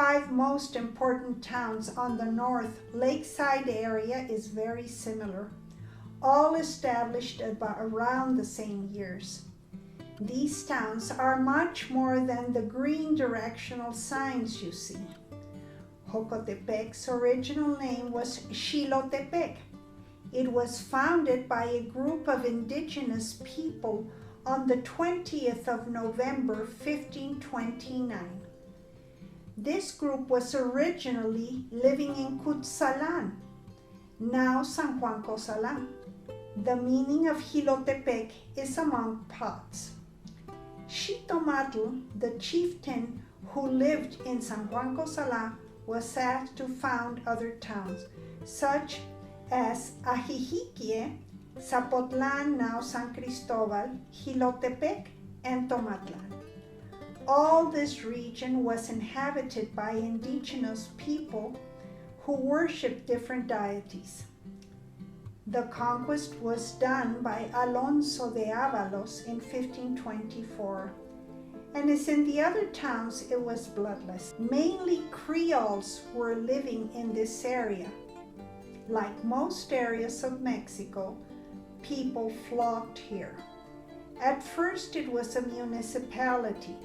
5 most important towns on the north lakeside area is very similar, all established about around the same years. These towns are much more than the green directional signs you see. Jocotepec's original name was Xilotepec. It was founded by a group of indigenous people on the 20th of November, 1529. This group was originally living in Cutzalan, now San Juan Cozalan. The meaning of Xilotepec is among pots. Xitomatl, the chieftain who lived in San Juan Cozalan, was asked to found other towns, such as Ajijiquie, Zapotlan, now San Cristobal, Xilotepec, and Tomatlan. All this region was inhabited by indigenous people who worshipped different deities. The conquest was done by Alonso de Avalos in 1524, and as in the other towns, it was bloodless. Mainly Creoles were living in this area. Like most areas of Mexico, people flocked here. At first it was a municipality,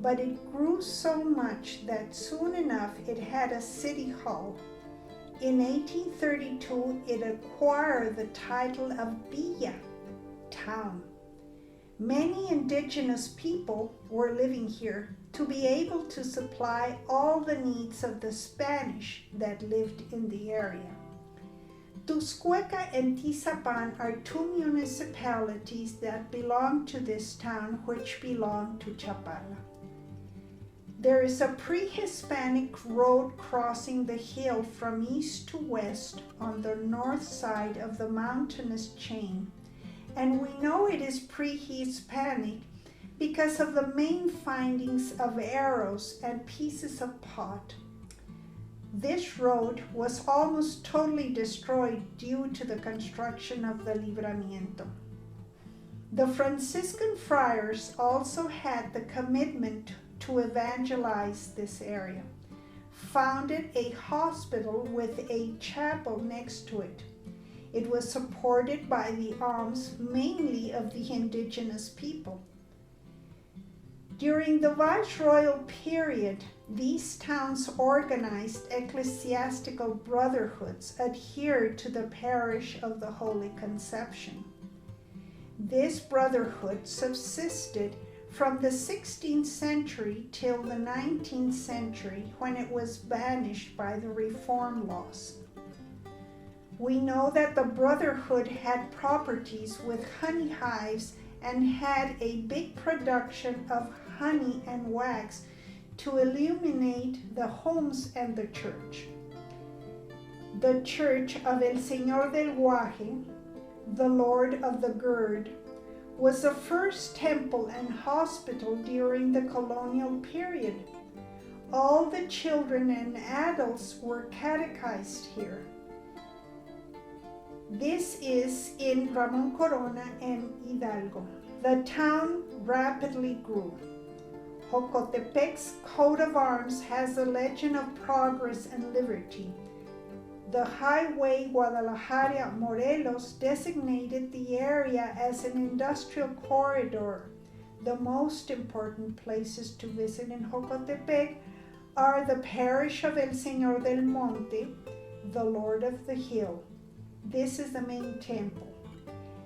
but it grew so much that soon enough it had a city hall. In 1832 it acquired the title of Villa, town. Many indigenous people were living here to be able to supply all the needs of the Spanish that lived in the area. Tuxcueca and Tizapan are 2 municipalities that belong to this town, which belong to Chapala. There is a pre-Hispanic road crossing the hill from east to west on the north side of the mountainous chain, and we know it is pre-Hispanic because of the main findings of arrows and pieces of pot. This road was almost totally destroyed due to the construction of the Libramiento. The Franciscan friars also had the commitment to evangelize this area, founded a hospital with a chapel next to it. It was supported by the alms mainly of the indigenous people. During the viceroyal period, these towns organized ecclesiastical brotherhoods adhered to the parish of the Holy Conception. This brotherhood subsisted from the 16th century till the 19th century, when it was banished by the reform laws. We know that the brotherhood had properties with honey hives and had a big production of honey and wax to illuminate the homes and the church. The Church of El Señor del Guaje, the Lord of the Gourd, was the first temple and hospital during the colonial period. All the children and adults were catechized here. This is in Ramon Corona and Hidalgo. The town rapidly grew. Jocotepec's coat of arms has the legend of progress and liberty. The highway Guadalajara-Morelos designated the area as an industrial corridor. The most important places to visit in Jocotepec are the parish of El Señor del Monte, the Lord of the Hill. This is the main temple,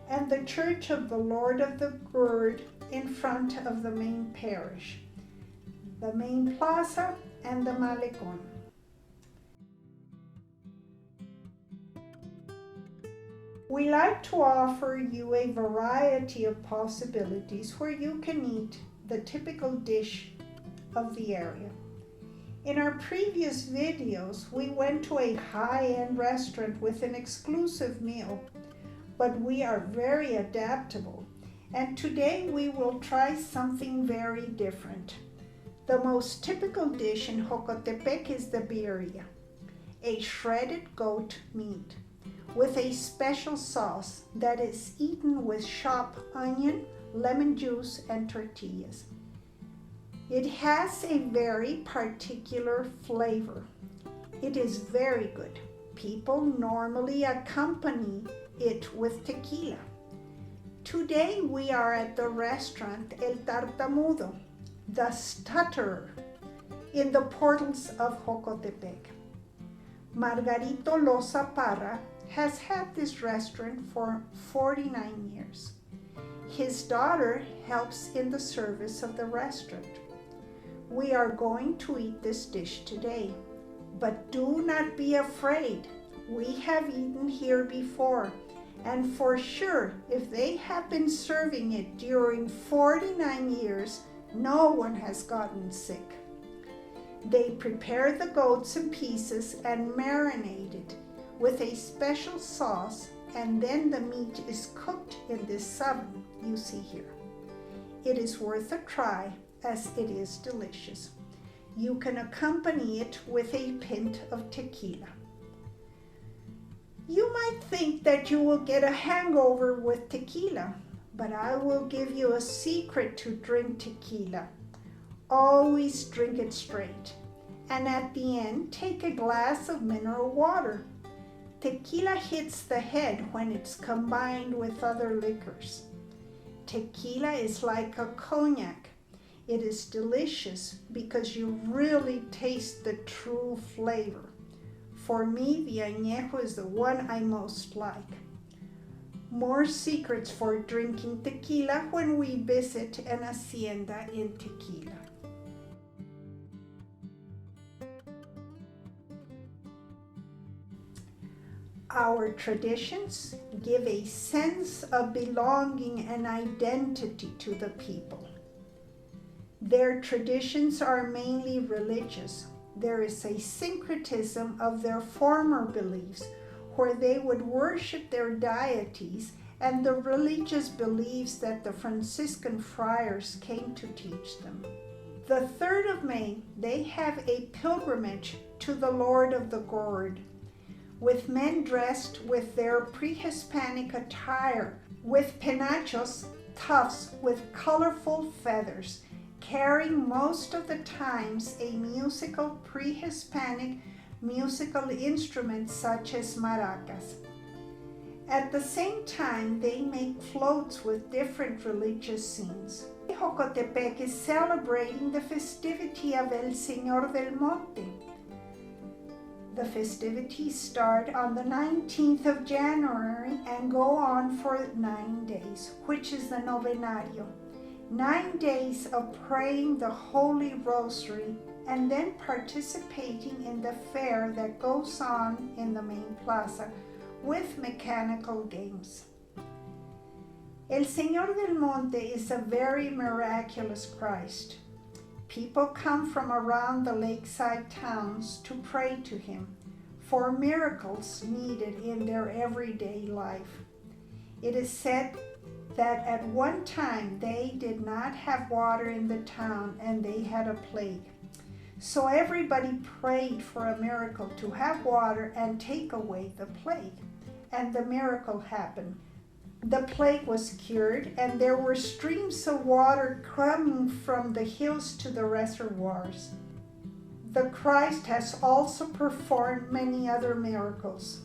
and the Church of the Lord of the Gourd in front of the main parish, the main plaza, and the Malecón. We like to offer you a variety of possibilities where you can eat the typical dish of the area. In our previous videos, we went to a high-end restaurant with an exclusive meal, but we are very adaptable, and today we will try something very different. The most typical dish in Jocotepec is the birria, a shredded goat meat with a special sauce that is eaten with chopped onion, lemon juice, and tortillas. It has a very particular flavor. It is very good. People normally accompany it with tequila. Today we are at the restaurant El Tartamudo, the Stutterer, in the portals of Jocotepec. Margarito Loza Parra has had this restaurant for 49 years. His daughter helps in the service of the restaurant. We are going to eat this dish today, but do not be afraid. We have eaten here before, and for sure, if they have been serving it during 49 years, no one has gotten sick. They prepare the goats in pieces and marinate it with a special sauce, and then the meat is cooked in this oven you see here. It is worth a try, as it is delicious. You can accompany it with a pint of tequila. You might think that you will get a hangover with tequila, but I will give you a secret to drink tequila. Always drink it straight, and at the end, take a glass of mineral water. Tequila hits the head when it's combined with other liquors. Tequila is like a cognac. It is delicious because you really taste the true flavor. For me, the añejo is the one I most like. More secrets for drinking tequila when we visit an hacienda in Tequila. Our traditions give a sense of belonging and identity to the people. Their traditions are mainly religious. There is a syncretism of their former beliefs, where they would worship their deities, and the religious beliefs that the Franciscan friars came to teach them. The 3rd of May, they have a pilgrimage to the Lord of the Gourd, with men dressed with their pre-Hispanic attire, with penachos, tufts with colorful feathers, carrying most of the times a musical pre-Hispanic musical instrument such as maracas. At the same time, they make floats with different religious scenes. Jocotepec is celebrating the festivity of El Señor del Monte. The festivities start on the 19th of January and go on for 9 days, which is the novenario. 9 days of praying the Holy Rosary and then participating in the fair that goes on in the main plaza with mechanical games. El Señor del Monte is a very miraculous Christ. People come from around the lakeside towns to pray to him for miracles needed in their everyday life. It is said that at one time they did not have water in the town and they had a plague. So everybody prayed for a miracle to have water and take away the plague. And the miracle happened. The plague was cured, and there were streams of water coming from the hills to the reservoirs. The Christ has also performed many other miracles.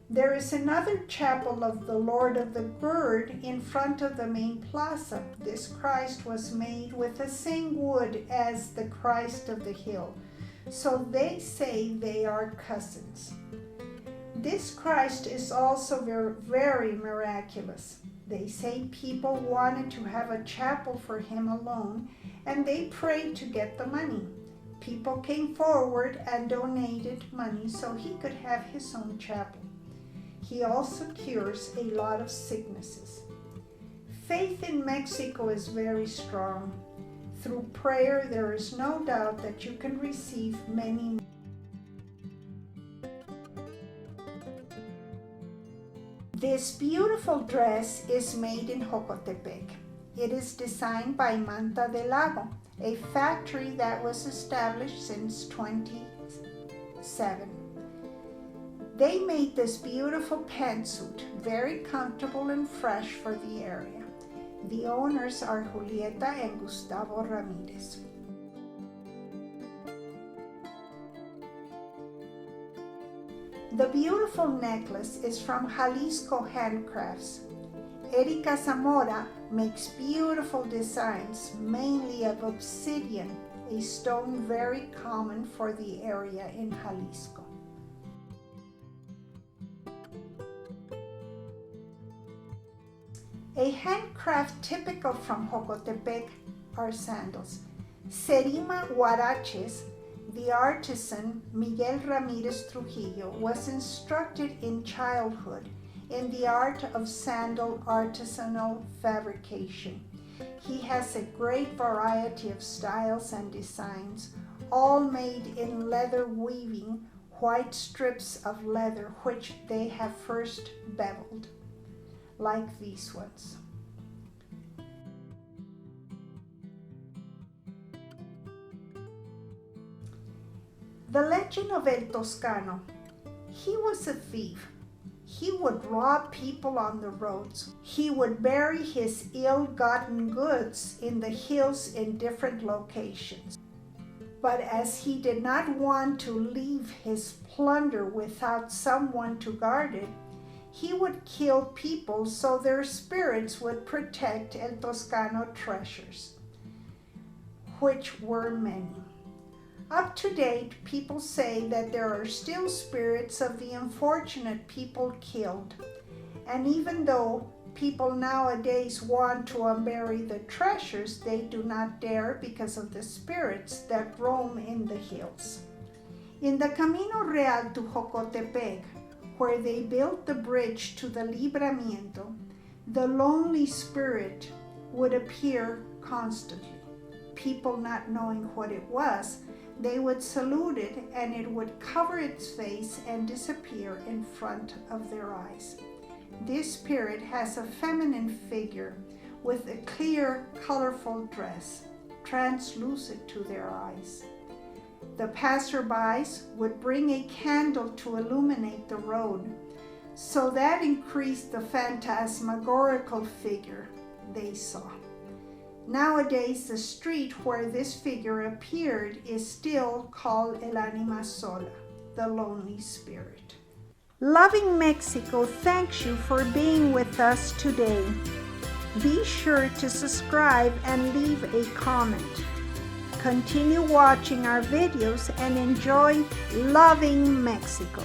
There is another chapel of the Lord of the Gourd in front of the main plaza. This Christ was made with the same wood as the Christ of the hill, so they say they are cousins. This Christ is also very miraculous. They say people wanted to have a chapel for him alone, and they prayed to get the money. People came forward and donated money so he could have his own chapel. He also cures a lot of sicknesses. Faith in Mexico is very strong. Through prayer, there is no doubt that you can receive many. This beautiful dress is made in Jocotepec. It is designed by Manta del Lago, a factory that was established since 1927. They made this beautiful pantsuit, very comfortable and fresh for the area. The owners are Julieta and Gustavo Ramirez. The beautiful necklace is from Jalisco Handicrafts. Erika Zamora makes beautiful designs, mainly of obsidian, a stone very common for the area in Jalisco. A handcraft typical from Jocotepec are sandals. Serima Huaraches, the artisan Miguel Ramirez Trujillo, was instructed in childhood in the art of sandal artisanal fabrication. He has a great variety of styles and designs, all made in leather weaving white strips of leather which they have first beveled, like these ones. The legend of El Toscano. He was a thief. He would rob people on the roads. He would bury his ill-gotten goods in the hills in different locations. But as he did not want to leave his plunder without someone to guard it, he would kill people so their spirits would protect El Toscano treasures, which were many. Up to date, people say that there are still spirits of the unfortunate people killed. And even though people nowadays want to unbury the treasures, they do not dare because of the spirits that roam in the hills. In the Camino Real to Jocotepec, where they built the bridge to the Libramiento, the lonely spirit would appear constantly. People not knowing what it was, they would salute it and it would cover its face and disappear in front of their eyes. This spirit has a feminine figure with a clear, colorful dress, translucent to their eyes. The passerbys would bring a candle to illuminate the road, so that increased the phantasmagorical figure they saw. Nowadays, the street where this figure appeared is still called El Anima Sola, the lonely spirit. Loving Mexico thanks you for being with us today. Be sure to subscribe and leave a comment. Continue watching our videos and enjoy Loving Mexico.